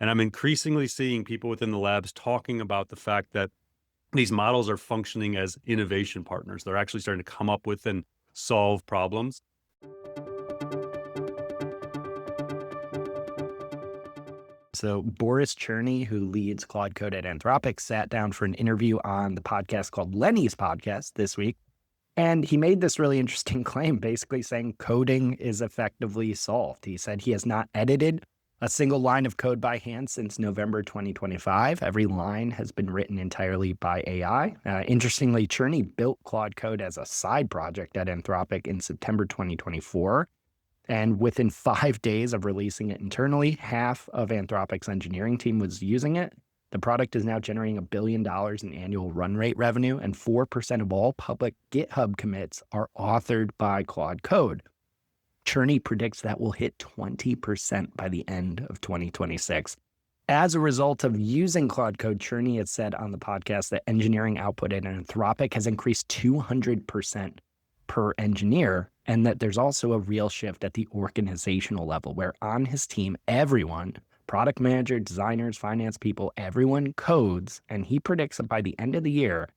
And I'm increasingly seeing people within the labs talking about the fact that these models are functioning as innovation partners. They're actually starting to come up with and solve problems. So Boris Cherney, who leads Claude Code at Anthropic, sat down for an interview on the podcast called Lenny's Podcast this week. And he made this really interesting claim, basically saying coding is effectively solved. He said he has not edited a single line of code by hand since November 2025. Every line has been written entirely by AI. Interestingly, Cherney built Claude Code as a side project at Anthropic in September 2024. And within 5 days of releasing it internally, half of Anthropic's engineering team was using it. The product is now generating $1 billion in annual run rate revenue, and 4% of all public GitHub commits are authored by Claude Code. Cherney predicts that will hit 20% by the end of 2026. As a result of using Claude Code, Cherney has said on the podcast that engineering output at Anthropic has increased 200% per engineer, and that there's also a real shift at the organizational level where on his team, everyone, product manager, designers, finance people, everyone codes, and he predicts that by the end of the year,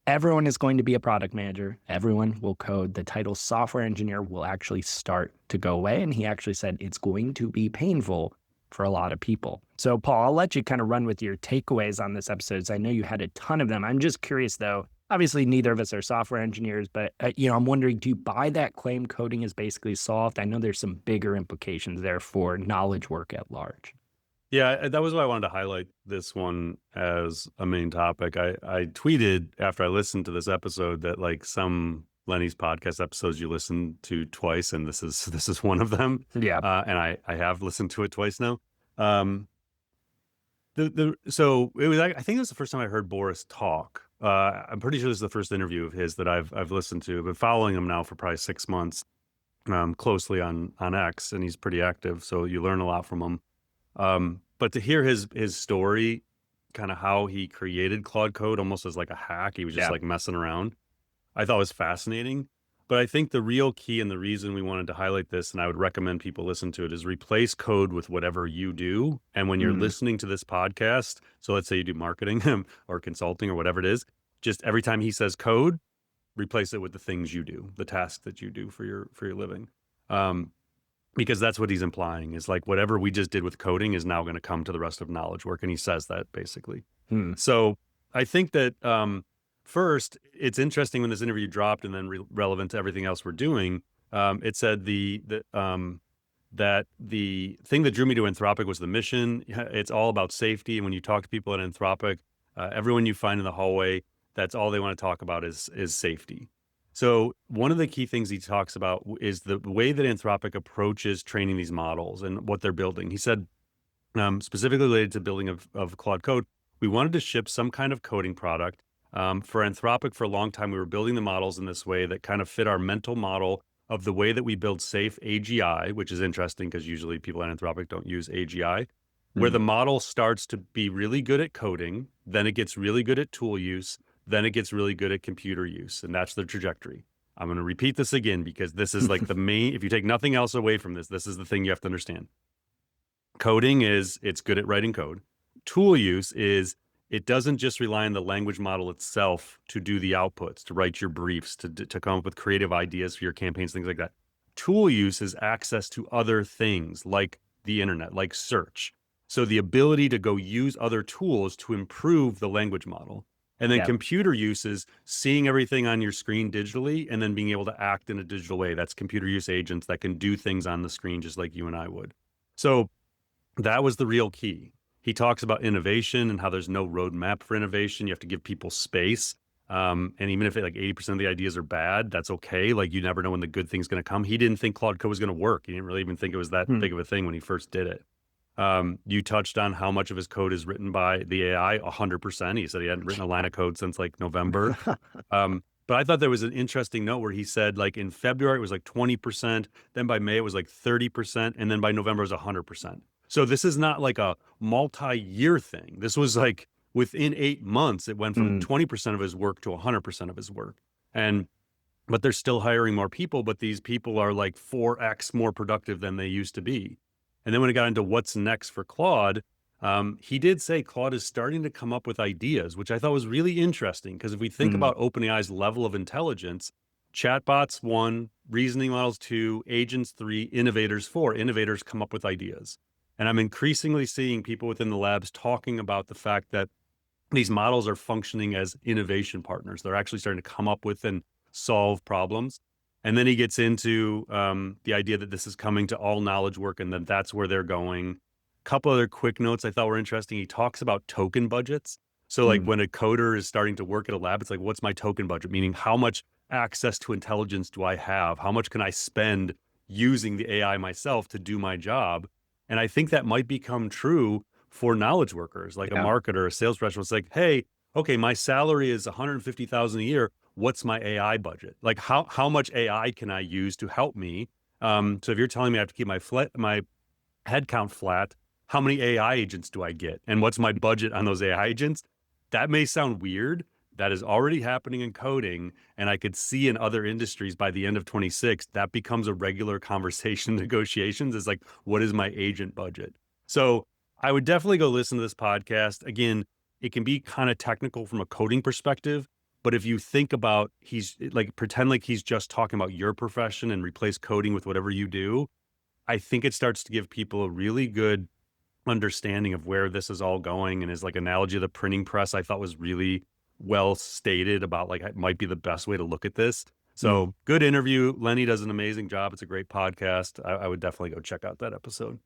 everyone is going to be a product manager. Everyone will code. The title software engineer will actually start to go away, and he actually said it's going to be painful for a lot of people. So, Paul, I'll let you kind of run with your takeaways on this episode. I know you had a ton of them. I'm just curious, though. Obviously, neither of us are software engineers, but I'm wondering, do you buy that claim coding is basically solved? I know there's some bigger implications there for knowledge work at large. Yeah, that was why I wanted to highlight this one as a main topic. I tweeted after I listened to this episode that like some Lenny's podcast episodes you listen to twice, and this is one of them. Yeah. And I have listened to it twice now. So it was, I think it was the first time I heard Boris talk. I'm pretty sure this is the first interview of his that I've listened to. I've been following him now for probably 6 months, closely on X, and he's pretty active. So you learn a lot from him. But to hear his story, kind of how he created Claude Code almost as like a hack, he was just like messing around, I thought was fascinating. But I think the real key and the reason we wanted to highlight this, and I would recommend people listen to it, is replace code with whatever you do. And when you're listening to this podcast, so let's say you do marketing or consulting or whatever it is, just every time he says code, replace it with the things you do, the tasks that you do for your living. Because that's what he's implying is like whatever we just did with coding is now going to come to the rest of knowledge work. And he says that basically. So I think that first, it's interesting when this interview dropped and then relevant to everything else we're doing. It said that the thing that drew me to Anthropic was the mission. It's all about safety. And when you talk to people at Anthropic, everyone you find in the hallway, that's all they want to talk about is safety. So one of the key things he talks about is the way that Anthropic approaches training these models and what they're building. He said, specifically related to building of Claude Code, we wanted to ship some kind of coding product. For Anthropic, for a long time, we were building the models in this way that kind of fit our mental model of the way that we build safe AGI, which is interesting because usually people at Anthropic don't use AGI, where the model starts to be really good at coding, then it gets really good at tool use, then it gets really good at computer use, and that's the trajectory. I'm going to repeat this again because this is like the main, if you take nothing else away from this, this is the thing you have to understand. Coding is, it's good at writing code. Tool use is, it doesn't just rely on the language model itself to do the outputs, to write your briefs, to come up with creative ideas for your campaigns, things like that. Tool use is access to other things like the internet, like search. So the ability to go use other tools to improve the language model. And then computer use is seeing everything on your screen digitally and then being able to act in a digital way. That's computer use agents that can do things on the screen just like you and I would. So that was the real key. He talks about innovation and how there's no roadmap for innovation. You have to give people space. And even if like 80% of the ideas are bad, that's okay. Like you never know when the good thing's going to come. He didn't think Claude Code was going to work. He didn't really even think it was that big of a thing when he first did it. You touched on how much of his code is written by the AI, 100%. He said he hadn't written a line of code since like November. But I thought there was an interesting note where he said like in February, it was like 20%. Then by May, it was like 30%. And then by November, it was 100%. So this is not like a multi-year thing. This was like within 8 months, it went from 20% of his work to 100% of his work. But they're still hiring more people, but these people are like 4x more productive than they used to be. And then when it got into what's next for Claude, He did say Claude is starting to come up with ideas, which I thought was really interesting. Because if we think Mm, about OpenAI's level of intelligence, chatbots one, reasoning models two, agents three, innovators four. Innovators come up with ideas. And I'm increasingly seeing people within the labs talking about the fact that these models are functioning as innovation partners. They're actually starting to come up with and solve problems. And then he gets into the idea that this is coming to all knowledge work and that that's where they're going. A couple other quick notes I thought were interesting. He talks about token budgets. So, like mm, when a coder is starting to work at a lab, it's like, what's my token budget? Meaning, how much access to intelligence do I have? How much can I spend using the AI myself to do my job? And I think that might become true for knowledge workers, like a yeah. marketer, a sales professional. It's like, hey, okay, my salary is 150,000 a year. What's my AI budget? Like, how much AI can I use to help me? So if you're telling me I have to keep my headcount flat, how many AI agents do I get? And what's my budget on those AI agents? That may sound weird. That is already happening in coding. And I could see in other industries by the end of 26, that becomes a regular conversation in negotiations. Is like, what is my agent budget? So I would definitely go listen to this podcast. Again, it can be kind of technical from a coding perspective. But if you think about he's like pretend like he's just talking about your profession and replace coding with whatever you do, I think it starts to give people a really good understanding of where this is all going. And his like analogy of the printing press, I thought was really well stated about like it might be the best way to look at this. Mm. So good interview. Lenny does an amazing job. It's a great podcast. I would definitely go check out that episode.